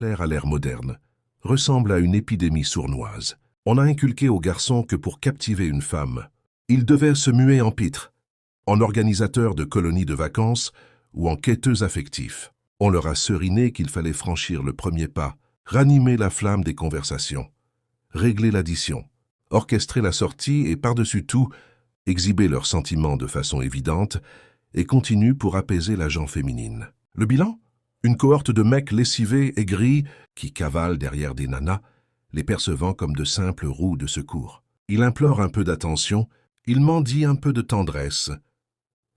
L'air à l'ère moderne ressemble à une épidémie sournoise. On a inculqué aux garçons que pour captiver une femme, ils devaient se muer en pitre, en organisateurs de colonies de vacances ou en quêteux affectifs. On leur a seriné qu'il fallait franchir le premier pas, ranimer la flamme des conversations, régler l'addition, orchestrer la sortie et par-dessus tout, exhiber leurs sentiments de façon évidente et continue pour apaiser la gent féminine. Le bilan? Une cohorte de mecs lessivés et gris qui cavalent derrière des nanas, les percevant comme de simples roues de secours. Il implore un peu d'attention, il mendie un peu de tendresse,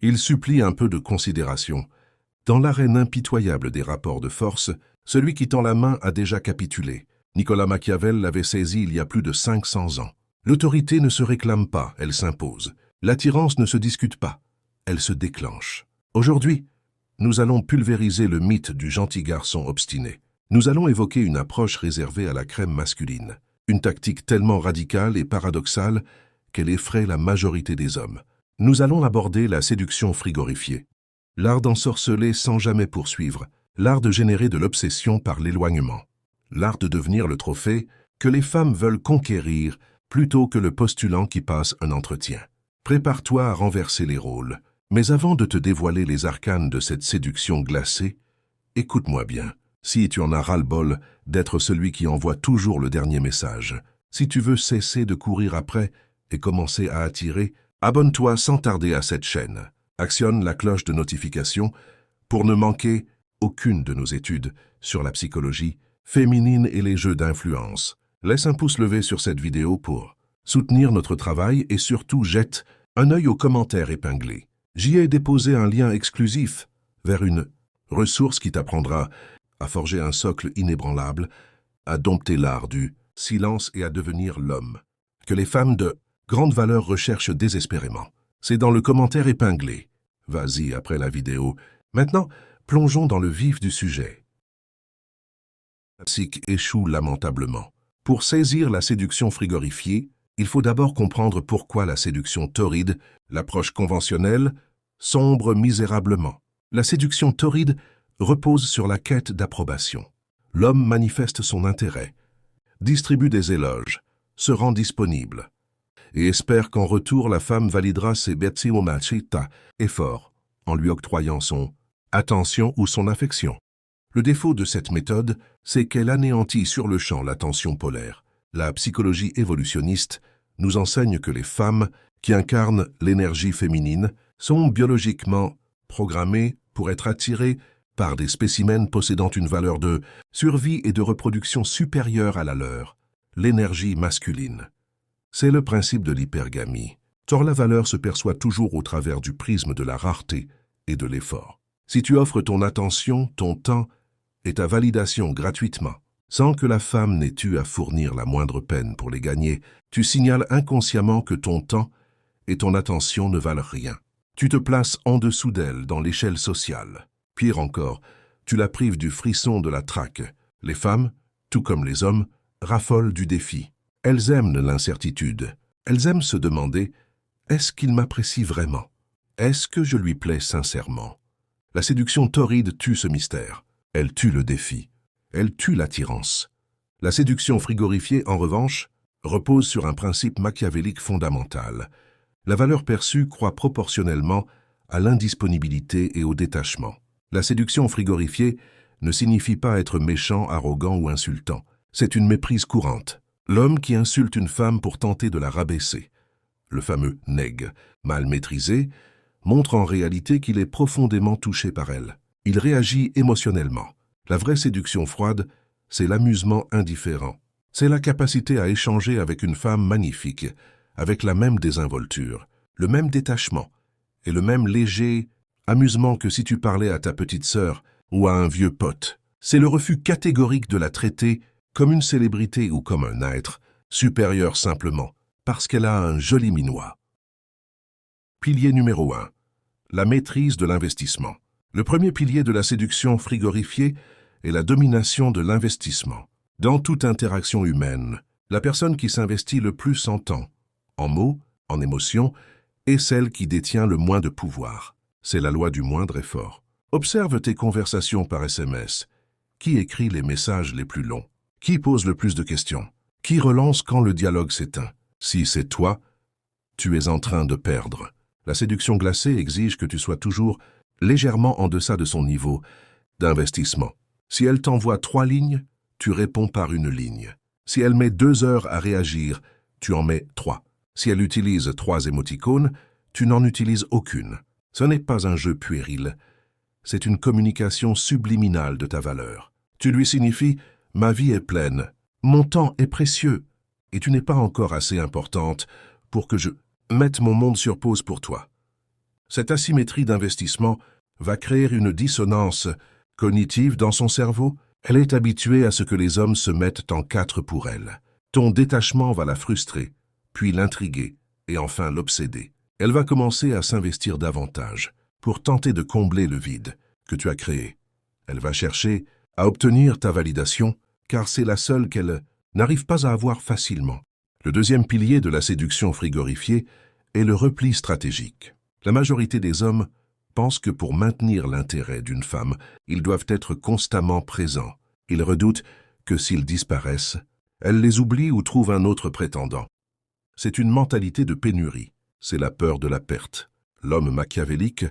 il supplie un peu de considération. Dans l'arène impitoyable des rapports de force, celui qui tend la main a déjà capitulé. Nicolas Machiavel l'avait saisi il y a plus de 500 ans. L'autorité ne se réclame pas, elle s'impose. L'attirance ne se discute pas, elle se déclenche. Aujourd'hui, nous allons pulvériser le mythe du gentil garçon obstiné. Nous allons évoquer une approche réservée à la crème masculine. Une tactique tellement radicale et paradoxale qu'elle effraie la majorité des hommes. Nous allons aborder la séduction frigorifiée. L'art d'ensorceler sans jamais poursuivre, l'art de générer de l'obsession par l'éloignement, l'art de devenir le trophée que les femmes veulent conquérir plutôt que le postulant qui passe un entretien. Prépare-toi à renverser les rôles, mais avant de te dévoiler les arcanes de cette séduction glacée, écoute-moi bien. Si tu en as ras-le-bol d'être celui qui envoie toujours le dernier message, si tu veux cesser de courir après et commencer à attirer, abonne-toi sans tarder à cette chaîne. Actionne la cloche de notification pour ne manquer aucune de nos études sur la psychologie féminine et les jeux d'influence. Laisse un pouce levé sur cette vidéo pour soutenir notre travail et surtout jette un œil aux commentaires épinglés. J'y ai déposé un lien exclusif vers une ressource qui t'apprendra à forger un socle inébranlable, à dompter l'art du silence et à devenir l'homme que les femmes de grande valeur recherchent désespérément. C'est dans le commentaire épinglé. Vas-y après la vidéo. Maintenant, plongeons dans le vif du sujet. Classique échoue lamentablement. Pour saisir la séduction frigorifiée, il faut d'abord comprendre pourquoi la séduction torride, l'approche conventionnelle, sombre misérablement. La séduction torride repose sur la quête d'approbation. L'homme manifeste son intérêt, distribue des éloges, se rend disponible et espère qu'en retour la femme validera ses efforts en lui octroyant son attention ou son affection. Le défaut de cette méthode, c'est qu'elle anéantit sur le champ l'attention polaire. La psychologie évolutionniste nous enseigne que les femmes qui incarnent l'énergie féminine sont biologiquement programmées pour être attirées par des spécimens possédant une valeur de survie et de reproduction supérieure à la leur, l'énergie masculine. C'est le principe de l'hypergamie. Or la valeur se perçoit toujours au travers du prisme de la rareté et de l'effort. Si tu offres ton attention, ton temps et ta validation gratuitement, sans que la femme n'ait eu à fournir la moindre peine pour les gagner, tu signales inconsciemment que ton temps et ton attention ne valent rien. Tu te places en dessous d'elle dans l'échelle sociale. Pire encore, tu la prives du frisson de la traque. Les femmes, tout comme les hommes, raffolent du défi. Elles aiment l'incertitude. Elles aiment se demander « Est-ce qu'il m'apprécie vraiment? Est-ce que je lui plais sincèrement ?» La séduction torride tue ce mystère. Elle tue le défi. Elle tue l'attirance. La séduction frigorifiée, en revanche, repose sur un principe machiavélique fondamental. La valeur perçue croît proportionnellement à l'indisponibilité et au détachement. La séduction frigorifiée ne signifie pas être méchant, arrogant ou insultant. C'est une méprise courante. L'homme qui insulte une femme pour tenter de la rabaisser, le fameux nègre, mal maîtrisé, montre en réalité qu'il est profondément touché par elle. Il réagit émotionnellement. La vraie séduction froide, c'est l'amusement indifférent. C'est la capacité à échanger avec une femme magnifique, avec la même désinvolture, le même détachement et le même léger amusement que si tu parlais à ta petite sœur ou à un vieux pote. C'est le refus catégorique de la traiter comme une célébrité ou comme un être, supérieur simplement, parce qu'elle a un joli minois. Pilier numéro 1. La maîtrise de l'investissement. Le premier pilier de la séduction frigorifiée est la domination de l'investissement. Dans toute interaction humaine, la personne qui s'investit le plus en temps, en mots, en émotions, est celle qui détient le moins de pouvoir. C'est la loi du moindre effort. Observe tes conversations par SMS. Qui écrit les messages les plus longs? Qui pose le plus de questions? Qui relance quand le dialogue s'éteint? Si c'est toi, tu es en train de perdre. La séduction glacée exige que tu sois toujours légèrement en deçà de son niveau d'investissement. Si elle t'envoie 3 lignes, tu réponds par une ligne. Si elle met 2 heures à réagir, tu en mets 3. Si elle utilise 3 émoticônes, tu n'en utilises aucune. Ce n'est pas un jeu puéril, c'est une communication subliminale de ta valeur. Tu lui signifies « ma vie est pleine, mon temps est précieux, et tu n'es pas encore assez importante pour que je mette mon monde sur pause pour toi ». Cette asymétrie d'investissement va créer une dissonance cognitive dans son cerveau. Elle est habituée à ce que les hommes se mettent en 4 pour elle. Ton détachement va la frustrer, puis l'intriguer, et enfin l'obséder. Elle va commencer à s'investir davantage pour tenter de combler le vide que tu as créé. Elle va chercher à obtenir ta validation, car c'est la seule qu'elle n'arrive pas à avoir facilement. Le deuxième pilier de la séduction frigorifiée est le repli stratégique. La majorité des hommes pensent que pour maintenir l'intérêt d'une femme, ils doivent être constamment présents. Ils redoutent que s'ils disparaissent, elle les oublie ou trouve un autre prétendant. C'est une mentalité de pénurie, c'est la peur de la perte. L'homme machiavélique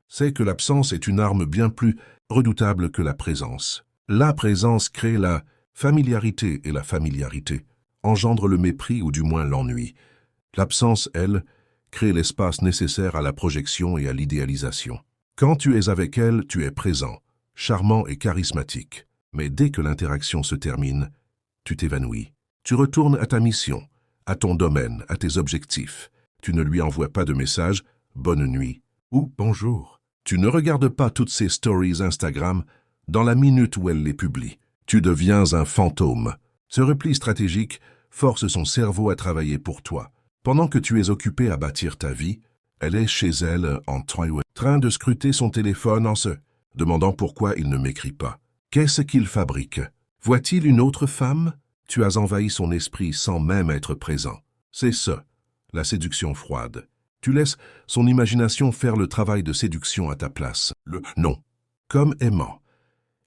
sait que l'absence est une arme bien plus redoutable que la présence. La présence crée la familiarité et la familiarité engendre le mépris ou du moins l'ennui. L'absence, elle, crée l'espace nécessaire à la projection et à l'idéalisation. Quand tu es avec elle, tu es présent, charmant et charismatique. Mais dès que l'interaction se termine, tu t'évanouis. Tu retournes à ta mission, à ton domaine, à tes objectifs. Tu ne lui envoies pas de message « bonne nuit » ou « bonjour ». Tu ne regardes pas toutes ses stories Instagram dans la minute où elle les publie. Tu deviens un fantôme. Ce repli stratégique force son cerveau à travailler pour toi. Pendant que tu es occupé à bâtir ta vie, elle est chez elle en train de scruter son téléphone en se demandant pourquoi il ne m'écrit pas. Qu'est-ce qu'il fabrique? Voit-il une autre femme? Tu as envahi son esprit sans même être présent. C'est ça, la séduction froide. Tu laisses son imagination faire le travail de séduction à ta place. Le non, comme aimant,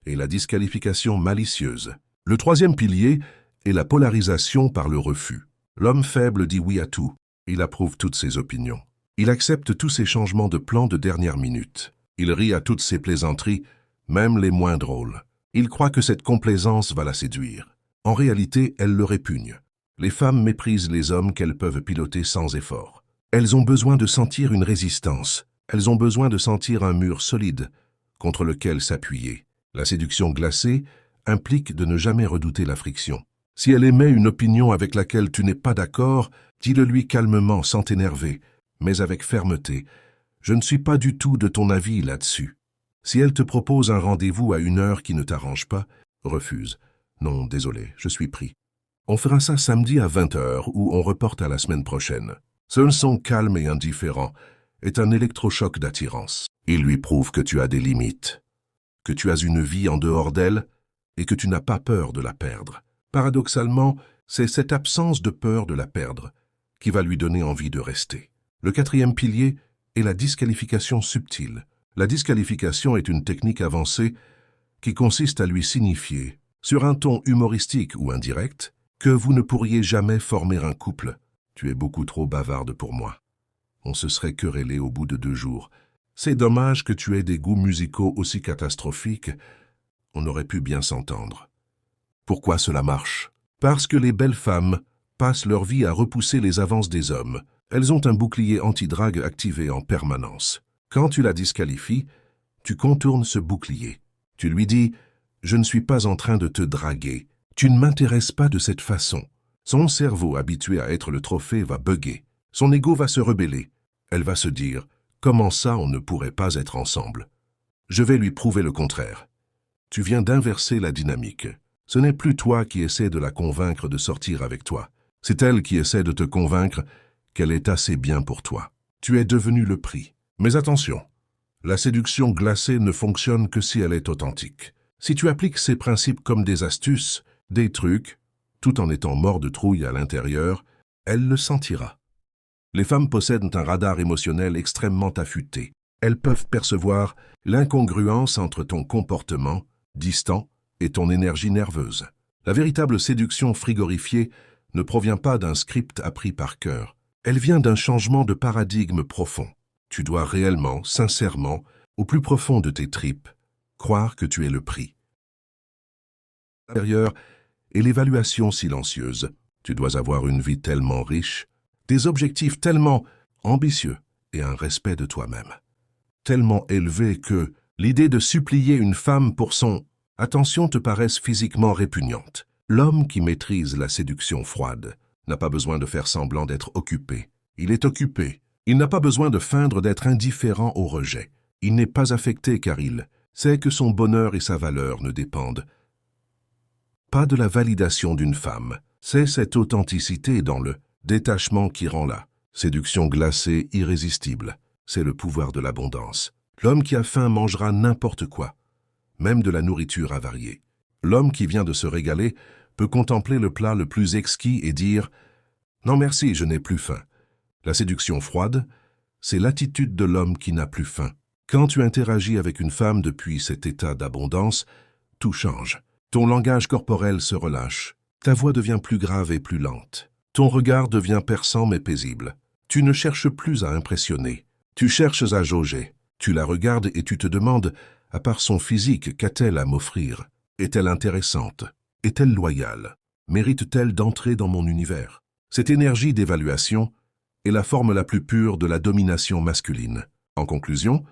et la disqualification malicieuse. Le troisième pilier est la polarisation par le refus. L'homme faible dit oui à tout. Il approuve toutes ses opinions. Il accepte tous ses changements de plan de dernière minute. Il rit à toutes ses plaisanteries, même les moins drôles. Il croit que cette complaisance va la séduire. En réalité, elle le répugne. Les femmes méprisent les hommes qu'elles peuvent piloter sans effort. Elles ont besoin de sentir une résistance. Elles ont besoin de sentir un mur solide contre lequel s'appuyer. La séduction glacée implique de ne jamais redouter la friction. Si elle émet une opinion avec laquelle tu n'es pas d'accord, dis-le lui calmement sans t'énerver, mais avec fermeté. Je ne suis pas du tout de ton avis là-dessus. Si elle te propose un rendez-vous à une heure qui ne t'arrange pas, refuse. Non, désolé, je suis pris. On fera ça samedi à 20h ou on reporte à la semaine prochaine. Ce son calme et indifférent est un électrochoc d'attirance. Il lui prouve que tu as des limites, que tu as une vie en dehors d'elle et que tu n'as pas peur de la perdre. Paradoxalement, c'est cette absence de peur de la perdre qui va lui donner envie de rester. Le quatrième pilier est la disqualification subtile. La disqualification est une technique avancée qui consiste à lui signifier, sur un ton humoristique ou indirect, que vous ne pourriez jamais former un couple. Tu es beaucoup trop bavarde pour moi. On se serait querellé au bout de 2 jours. C'est dommage que tu aies des goûts musicaux aussi catastrophiques. On aurait pu bien s'entendre. Pourquoi cela marche? Parce que les belles femmes passent leur vie à repousser les avances des hommes. Elles ont un bouclier anti-drague activé en permanence. Quand tu la disqualifies, tu contournes ce bouclier. Tu lui dis « Je ne suis pas en train de te draguer. Tu ne m'intéresses pas de cette façon. » Son cerveau, habitué à être le trophée, va bugger. Son ego va se rebeller. Elle va se dire « Comment ça, on ne pourrait pas être ensemble ?» Je vais lui prouver le contraire. Tu viens d'inverser la dynamique. Ce n'est plus toi qui essaies de la convaincre de sortir avec toi. C'est elle qui essaie de te convaincre qu'elle est assez bien pour toi. Tu es devenu le prix. Mais attention, la séduction glacée ne fonctionne que si elle est authentique. Si tu appliques ces principes comme des astuces, des trucs, tout en étant mort de trouille à l'intérieur, elle le sentira. Les femmes possèdent un radar émotionnel extrêmement affûté. Elles peuvent percevoir l'incongruence entre ton comportement, distant, et ton énergie nerveuse. La véritable séduction frigorifiée ne provient pas d'un script appris par cœur. Elle vient d'un changement de paradigme profond. Tu dois réellement, sincèrement, au plus profond de tes tripes, croire que tu es le prix. L'intérieur et l'évaluation silencieuse. Tu dois avoir une vie tellement riche, des objectifs tellement ambitieux et un respect de toi-même tellement élevé que l'idée de supplier une femme pour son attention te paraisse physiquement répugnante. L'homme qui maîtrise la séduction froide n'a pas besoin de faire semblant d'être occupé. Il est occupé. Il n'a pas besoin de feindre d'être indifférent au rejet. Il n'est pas affecté car il sait que son bonheur et sa valeur ne dépendent pas de la validation d'une femme. C'est cette authenticité dans le détachement qui rend la séduction glacée irrésistible. C'est le pouvoir de l'abondance. L'homme qui a faim mangera n'importe quoi, même de la nourriture avariée. L'homme qui vient de se régaler peut contempler le plat le plus exquis et dire « Non merci, je n'ai plus faim ». La séduction froide, c'est l'attitude de l'homme qui n'a plus faim. Quand tu interagis avec une femme depuis cet état d'abondance, tout change. Ton langage corporel se relâche. Ta voix devient plus grave et plus lente. Ton regard devient perçant mais paisible. Tu ne cherches plus à impressionner. Tu cherches à jauger. Tu la regardes et tu te demandes, à part son physique, qu'a-t-elle à m'offrir? Est-elle intéressante? Est-elle loyale? Mérite-t-elle d'entrer dans mon univers? Cette énergie d'évaluation est la forme la plus pure de la domination masculine. En conclusion,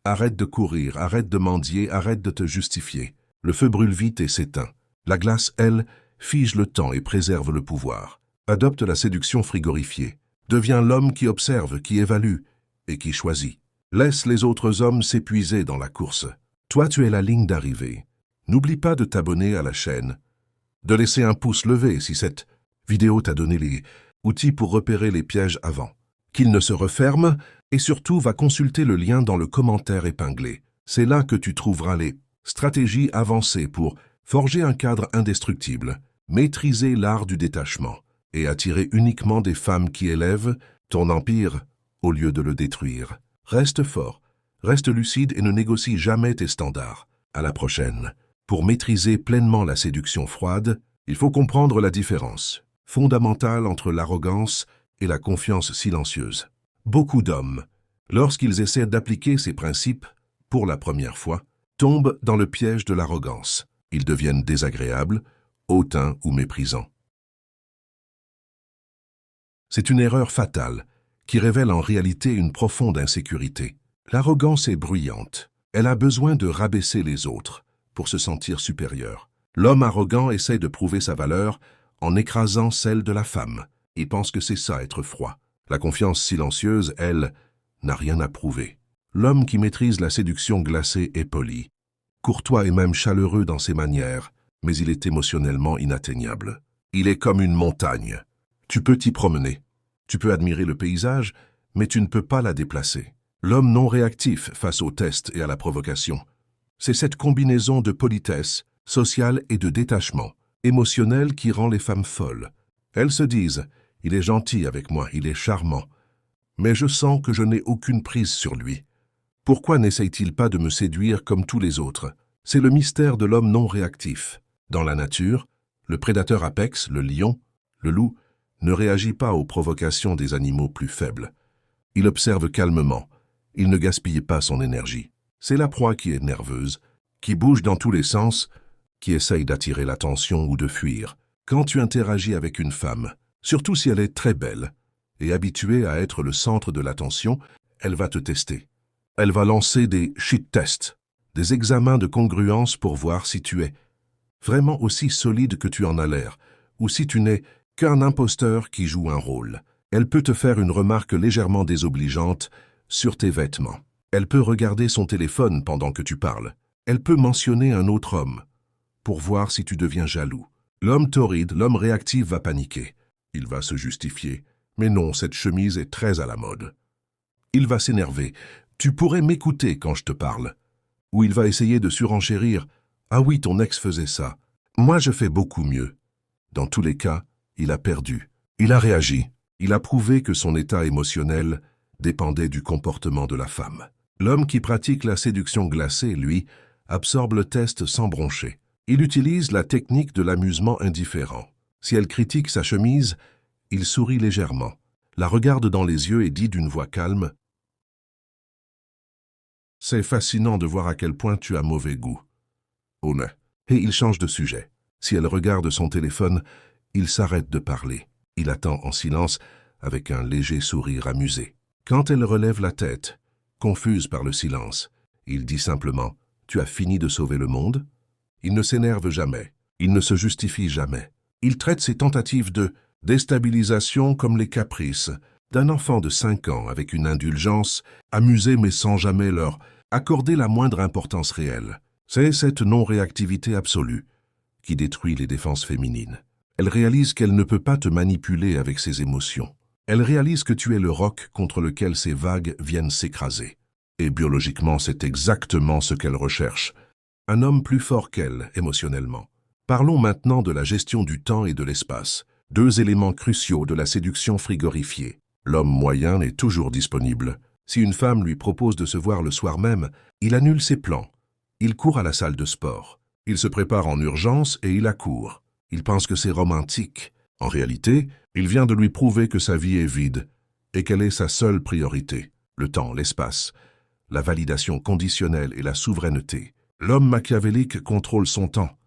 arrête de courir, arrête de mendier, arrête de te justifier. Le feu brûle vite et s'éteint. La glace, elle, fige le temps et préserve le pouvoir. Adopte la séduction frigorifiée. Deviens l'homme qui observe, qui évalue et qui choisit. Laisse les autres hommes s'épuiser dans la course. Toi, tu es la ligne d'arrivée. N'oublie pas de t'abonner à la chaîne, de laisser un pouce levé si cette vidéo t'a donné les outils pour repérer les pièges avant qu'ils ne se referment, et surtout va consulter le lien dans le commentaire épinglé. C'est là que tu trouveras les stratégies avancées pour forger un cadre indestructible, maîtriser l'art du détachement et attirer uniquement des femmes qui élèvent ton empire au lieu de le détruire. Reste fort, reste lucide et ne négocie jamais tes standards. À la prochaine. Pour maîtriser pleinement la séduction froide, il faut comprendre la différence fondamentale entre l'arrogance et la confiance silencieuse. Beaucoup d'hommes, lorsqu'ils essaient d'appliquer ces principes pour la première fois, tombent dans le piège de l'arrogance. Ils deviennent désagréables, hautains ou méprisants. C'est une erreur fatale qui révèle en réalité une profonde insécurité. L'arrogance est bruyante. Elle a besoin de rabaisser les autres pour se sentir supérieur. L'homme arrogant essaie de prouver sa valeur en écrasant celle de la femme. Il pense que c'est ça être froid. La confiance silencieuse, elle, n'a rien à prouver. L'homme qui maîtrise la séduction glacée est poli, courtois et même chaleureux dans ses manières, mais il est émotionnellement inatteignable. Il est comme une montagne. Tu peux t'y promener. Tu peux admirer le paysage, mais tu ne peux pas la déplacer. L'homme non réactif face au test et à la provocation. C'est cette combinaison de politesse, sociale et de détachement, émotionnel qui rend les femmes folles. Elles se disent « il est gentil avec moi, il est charmant, mais je sens que je n'ai aucune prise sur lui. Pourquoi n'essaye-t-il pas de me séduire comme tous les autres ?» C'est le mystère de l'homme non réactif. Dans la nature, le prédateur apex, le lion, le loup, ne réagit pas aux provocations des animaux plus faibles. Il observe calmement. Il ne gaspille pas son énergie. C'est la proie qui est nerveuse, qui bouge dans tous les sens, qui essaye d'attirer l'attention ou de fuir. Quand tu interagis avec une femme, surtout si elle est très belle et habituée à être le centre de l'attention, elle va te tester. Elle va lancer des shit tests, des examens de congruence pour voir si tu es vraiment aussi solide que tu en as l'air, ou si tu n'es qu'un imposteur qui joue un rôle. Elle peut te faire une remarque légèrement désobligeante sur tes vêtements. Elle peut regarder son téléphone pendant que tu parles. Elle peut mentionner un autre homme pour voir si tu deviens jaloux. L'homme torride, l'homme réactif va paniquer. Il va se justifier. Mais non, cette chemise est très à la mode. Il va s'énerver. Tu pourrais m'écouter quand je te parle. Ou il va essayer de surenchérir. Ah oui, ton ex faisait ça. Moi, je fais beaucoup mieux. Dans tous les cas, il a perdu. Il a réagi. Il a prouvé que son état émotionnel dépendait du comportement de la femme. L'homme qui pratique la séduction glacée, lui, absorbe le test sans broncher. Il utilise la technique de l'amusement indifférent. Si elle critique sa chemise, il sourit légèrement, la regarde dans les yeux et dit d'une voix calme « C'est fascinant de voir à quel point tu as mauvais goût. » Oh non. Et il change de sujet. Si elle regarde son téléphone, il s'arrête de parler. Il attend en silence, avec un léger sourire amusé. Quand elle relève la tête, confuse par le silence, il dit simplement « Tu as fini de sauver le monde ?» Il ne s'énerve jamais. Il ne se justifie jamais. Il traite ses tentatives de déstabilisation comme les caprices d'un enfant de 5 ans avec une indulgence, amusée mais sans jamais leur accorder la moindre importance réelle. C'est cette non-réactivité absolue qui détruit les défenses féminines. Elle réalise qu'elle ne peut pas te manipuler avec ses émotions. Elle réalise que tu es le roc contre lequel ces vagues viennent s'écraser. Et biologiquement, c'est exactement ce qu'elle recherche. Un homme plus fort qu'elle, émotionnellement. Parlons maintenant de la gestion du temps et de l'espace, 2 éléments cruciaux de la séduction frigorifiée. L'homme moyen est toujours disponible. Si une femme lui propose de se voir le soir même, il annule ses plans. Il court à la salle de sport. Il se prépare en urgence et il accourt. Il pense que c'est romantique. En réalité, il vient de lui prouver que sa vie est vide et qu'elle est sa seule priorité. Le temps, l'espace, la validation conditionnelle et la souveraineté. L'homme machiavélique contrôle son temps,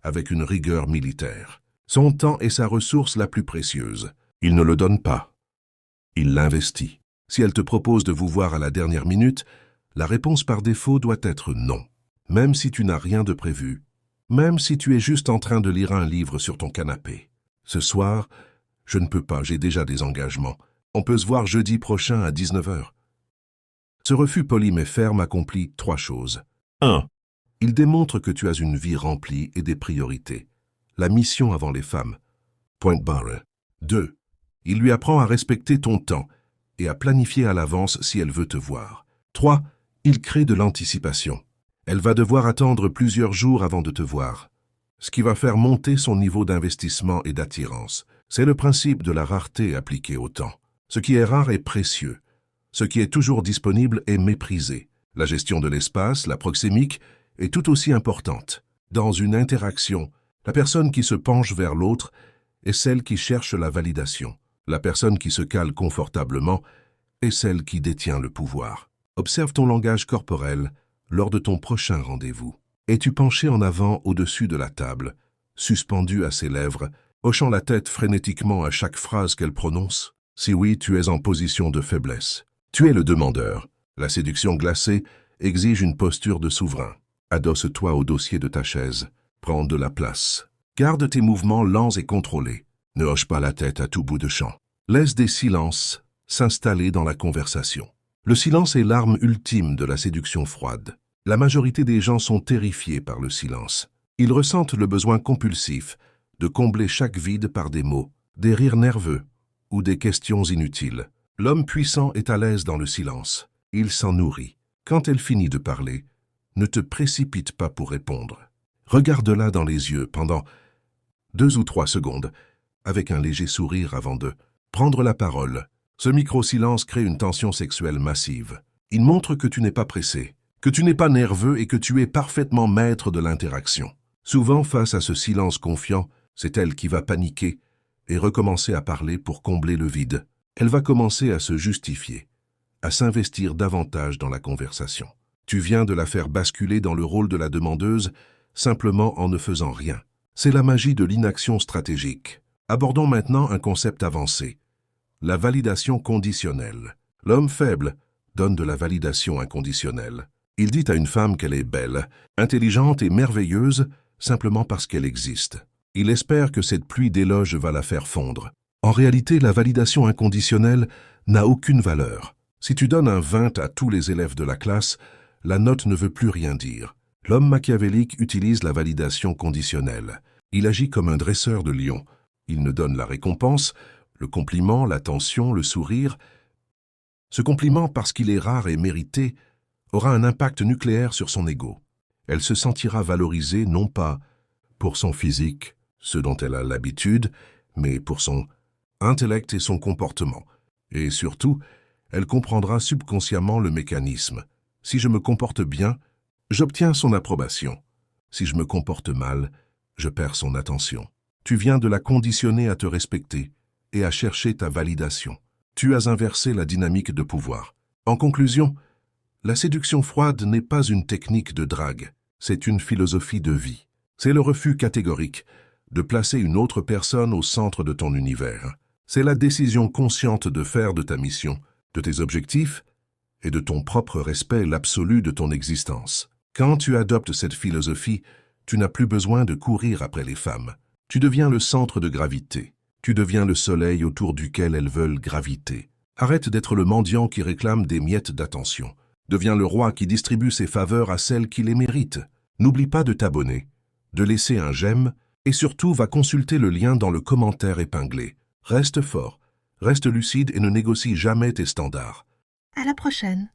avec une rigueur militaire. Son temps est sa ressource la plus précieuse. Il ne le donne pas. Il l'investit. Si elle te propose de vous voir à la dernière minute, la réponse par défaut doit être non. Même si tu n'as rien de prévu, même si tu es juste en train de lire un livre sur ton canapé. Ce soir, je ne peux pas, j'ai déjà des engagements. On peut se voir jeudi prochain à 19h. Ce refus poli mais ferme accomplit 3 choses. 1. Il démontre que tu as une vie remplie et des priorités. La mission avant les femmes. Point barre. 2. Il lui apprend à respecter ton temps et à planifier à l'avance si elle veut te voir. 3. Il crée de l'anticipation. Elle va devoir attendre plusieurs jours avant de te voir, ce qui va faire monter son niveau d'investissement et d'attirance. C'est le principe de la rareté appliquée au temps. Ce qui est rare est précieux. Ce qui est toujours disponible est méprisé. La gestion de l'espace, la proxémique, est tout aussi importante. Dans une interaction, la personne qui se penche vers l'autre est celle qui cherche la validation. La personne qui se cale confortablement est celle qui détient le pouvoir. Observe ton langage corporel lors de ton prochain rendez-vous. Es-tu penché en avant au-dessus de la table, suspendu à ses lèvres, hochant la tête frénétiquement à chaque phrase qu'elle prononce? Si oui, tu es en position de faiblesse. Tu es le demandeur. La séduction glacée exige une posture de souverain. Adosse-toi au dossier de ta chaise. Prends de la place. Garde tes mouvements lents et contrôlés. Ne hoche pas la tête à tout bout de champ. Laisse des silences s'installer dans la conversation. Le silence est l'arme ultime de la séduction froide. La majorité des gens sont terrifiés par le silence. Ils ressentent le besoin compulsif de combler chaque vide par des mots, des rires nerveux ou des questions inutiles. L'homme puissant est à l'aise dans le silence. Il s'en nourrit. Quand elle finit de parler, ne te précipite pas pour répondre. Regarde-la dans les yeux pendant 2 ou 3 secondes, avec un léger sourire avant de prendre la parole. Ce micro-silence crée une tension sexuelle massive. Il montre que tu n'es pas pressé, que tu n'es pas nerveux et que tu es parfaitement maître de l'interaction. Souvent, face à ce silence confiant, c'est elle qui va paniquer et recommencer à parler pour combler le vide. Elle va commencer à se justifier, à s'investir davantage dans la conversation. Tu viens de la faire basculer dans le rôle de la demandeuse simplement en ne faisant rien. C'est la magie de l'inaction stratégique. Abordons maintenant un concept avancé. La validation conditionnelle. L'homme faible donne de la validation inconditionnelle. Il dit à une femme qu'elle est belle, intelligente et merveilleuse simplement parce qu'elle existe. Il espère que cette pluie d'éloges va la faire fondre. En réalité, la validation inconditionnelle n'a aucune valeur. Si tu donnes un 20 à tous les élèves de la classe, la note ne veut plus rien dire. L'homme machiavélique utilise la validation conditionnelle. Il agit comme un dresseur de lions. Il ne donne la récompense, le compliment, l'attention, le sourire. Ce compliment, parce qu'il est rare et mérité, aura un impact nucléaire sur son ego. Elle se sentira valorisée non pas pour son physique, ce dont elle a l'habitude, mais pour son intellect et son comportement. Et surtout, elle comprendra subconsciemment le mécanisme. Si je me comporte bien, j'obtiens son approbation. Si je me comporte mal, je perds son attention. Tu viens de la conditionner à te respecter et à chercher ta validation. Tu as inversé la dynamique de pouvoir. En conclusion, la séduction froide n'est pas une technique de drague, c'est une philosophie de vie. C'est le refus catégorique de placer une autre personne au centre de ton univers. C'est la décision consciente de faire de ta mission, de tes objectifs et de ton propre respect l'absolu de ton existence. Quand tu adoptes cette philosophie, tu n'as plus besoin de courir après les femmes. Tu deviens le centre de gravité. Tu deviens le soleil autour duquel elles veulent graviter. Arrête d'être le mendiant qui réclame des miettes d'attention. Deviens le roi qui distribue ses faveurs à celles qui les méritent. N'oublie pas de t'abonner, de laisser un j'aime et surtout va consulter le lien dans le commentaire épinglé. Reste fort, reste lucide et ne négocie jamais tes standards. À la prochaine.